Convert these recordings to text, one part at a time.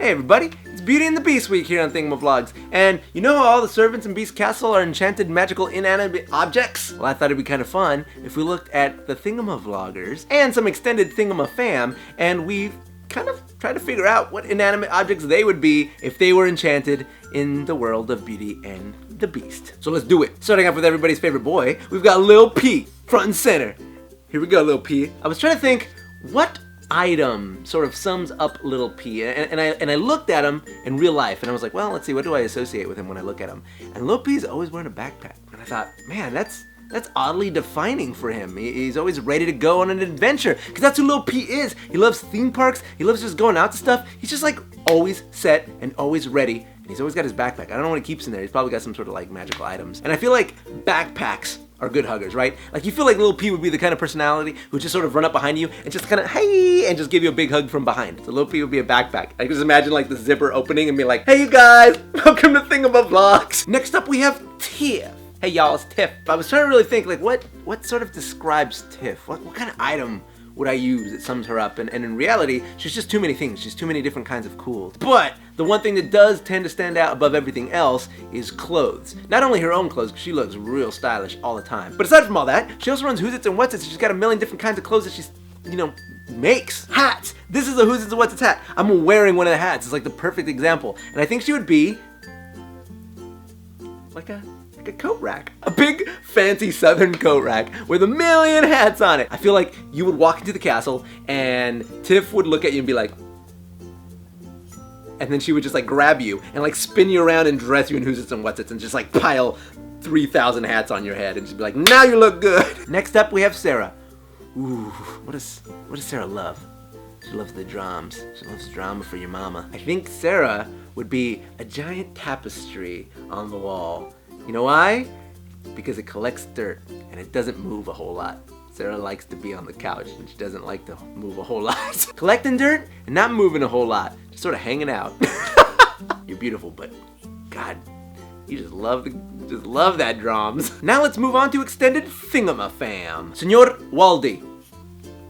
Hey everybody, it's Beauty and the Beast week here on Thingamavlogs. And you know how all the servants in Beast Castle are enchanted magical inanimate objects? Well, I thought it'd be kind of fun if we looked at the Thingamavloggers and some extended Thingamafam, and we kind of tried to figure out what inanimate objects they would be if they were enchanted in the world of Beauty and the Beast. So let's do it. Starting off with everybody's favorite boy, we've got Lil P, front and center. Here we go, Lil P. I was trying to think, what item sort of sums up Little P, and I looked at him in real life, and I was like, well, let's see, what do I associate with him when I look at him? And Little P's always wearing a backpack, and I thought, man, that's oddly defining for him. He's always ready to go on an adventure, because that's who Little P is. He loves theme parks, he loves just going out to stuff. He's just like always set and always ready, and he's always got his backpack. I don't know what he keeps in there. He's probably got some sort of like magical items. And I feel like backpacks are good huggers, right? Like you feel like Lil P would be the kind of personality who would just sort of run up behind you and just kind of, hey, and just give you a big hug from behind. So Lil P would be a backpack. I can just imagine like the zipper opening and be like, hey you guys, welcome to Thingamavlogs. Next up we have Tiff. Hey y'all, it's Tiff. I was trying to really think like what sort of describes Tiff? What kind of item would I use that sums her up? And in reality, she's just too many things. She's too many different kinds of cool. But the one thing that does tend to stand out above everything else is clothes. Not only her own clothes, because she looks real stylish all the time. But aside from all that, she also runs Who's Its and What's Its. She's got a million different kinds of clothes that she's, makes. Hats. This is a Who's Its and What's Its hat. I'm wearing one of the hats. It's like the perfect example. And I think she would be like a coat rack. A big fancy southern coat rack with a million hats on it. I feel like you would walk into the castle and Tiff would look at you and be like, and then she would just like grab you and like spin you around and dress you in Who's Its and What's Its and just like pile 3,000 hats on your head and she'd be like, now you look good. Next up we have Sarah. Ooh, what does Sarah love? She loves the drums. She loves drama for your mama. I think Sarah would be a giant tapestry on the wall. You know why? Because it collects dirt and it doesn't move a whole lot. Sarah likes to be on the couch and she doesn't like to move a whole lot. Collecting dirt and not moving a whole lot. Just sort of hanging out. You're beautiful, but God, you just love that drums. Now let's move on to extended Thingamafam. Senor Waldy.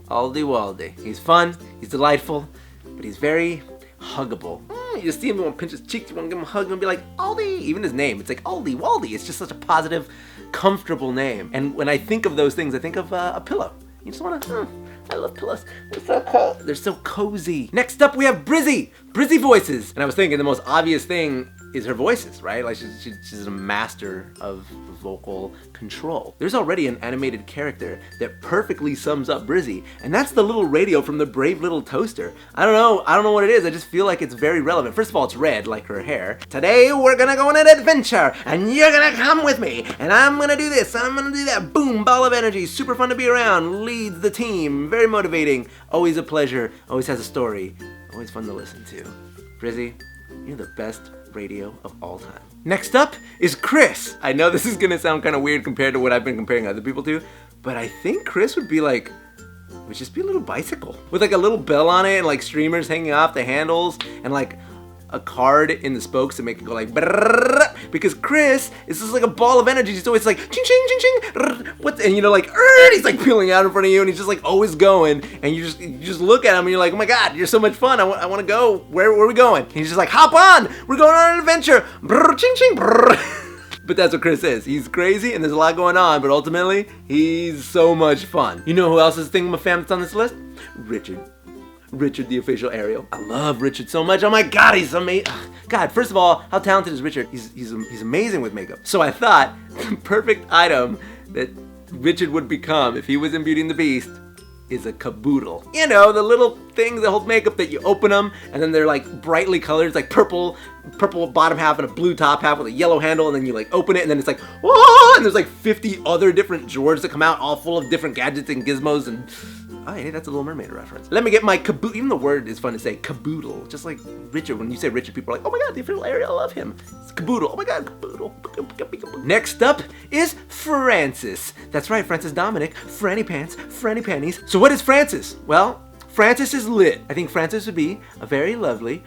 Waldy. He's fun, he's delightful, but he's very huggable. You just see him, you want to pinch his cheek, you want to give him a hug and be like, Aldi! Even his name, it's like Aldi, Waldy. It's just such a positive, comfortable name. And when I think of those things, I think of a pillow. You just want to, I love pillows. They're so cozy. Next up, we have Brizzy. Brizzy voices. And I was thinking the most obvious thing is her voices, right? Like she's a master of vocal control. There's already an animated character that perfectly sums up Brizzy, and that's the little radio from the Brave Little Toaster. I don't know what it is. I just feel like it's very relevant. First of all, it's red like her hair. Today we're gonna go on an adventure, and you're gonna come with me, and I'm gonna do this, and I'm gonna do that. Boom, ball of energy, super fun to be around, leads the team, very motivating, always a pleasure, always has a story, always fun to listen to. Brizzy, you're the best radio of all time. Next up is Chris. I know this is gonna sound kind of weird compared to what I've been comparing other people to, but I think Chris would just be a little bicycle with like a little bell on it and like streamers hanging off the handles and like a card in the spokes to make it go like brrrr, because Chris is just like a ball of energy. He's always like ching ching ching ching, and like he's like peeling out in front of you and he's just like always going, and you just look at him and you're like, oh my god, you're so much fun. I want to go. Where are we going? And he's just like, hop on, we're going on an adventure. Brrr, ching ching brrr. But that's what Chris is. He's crazy and there's a lot going on, but ultimately he's so much fun. You know who else is Thingamafam that's on this list? Richard, the official Ariel. I love Richard so much. Oh my god, he's amazing. God, first of all, how talented is Richard? He's amazing with makeup. So I thought the perfect item that Richard would become if he was in Beauty and the Beast is a caboodle. You know, the little things that hold makeup that you open them and then they're like brightly colored. It's like purple bottom half and a blue top half with a yellow handle, and then you like open it and then it's like, whoa, and there's like 50 other different drawers that come out all full of different gadgets and gizmos and oh, hey, that's a Little Mermaid reference. Let me get my caboodle. Even the word is fun to say, caboodle. Just like Richard. When you say Richard, people are like, oh my god, the official Ariel, I love him. It's caboodle. Oh my god, caboodle. Next up is Francis. That's right, Francis Dominic. Franny Pants, Franny Panties. So what is Francis? Well, Francis is lit. I think Francis would be a very lovely,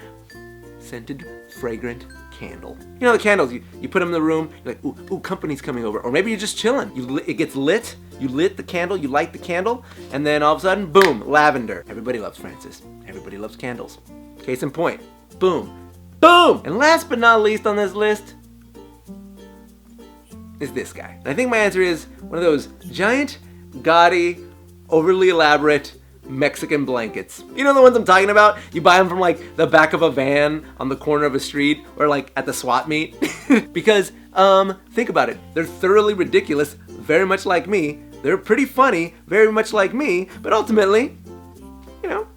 scented, fragrant candle. You know the candles, you put them in the room, you're like, ooh, company's coming over. Or maybe you're just chilling. It gets lit, you lit the candle, you light the candle, and then all of a sudden, boom, lavender. Everybody loves Francis. Everybody loves candles. Case in point, Boom. Boom! And last but not least on this list is this guy. And I think my answer is one of those giant, gaudy, overly elaborate Mexican blankets. You know the ones I'm talking about? You buy them from like the back of a van on the corner of a street or like at the SWAT meet. Because, think about it. They're thoroughly ridiculous, very much like me. They're pretty funny, very much like me, but ultimately, you know,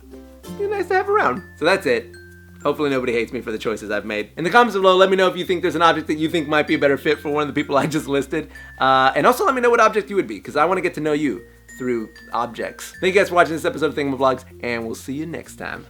they're nice to have around. So that's it. Hopefully nobody hates me for the choices I've made. In the comments below, let me know if you think there's an object that you think might be a better fit for one of the people I just listed. And also let me know what object you would be, because I want to get to know you through objects. Thank you guys for watching this episode of Thingamavlogs, and we'll see you next time.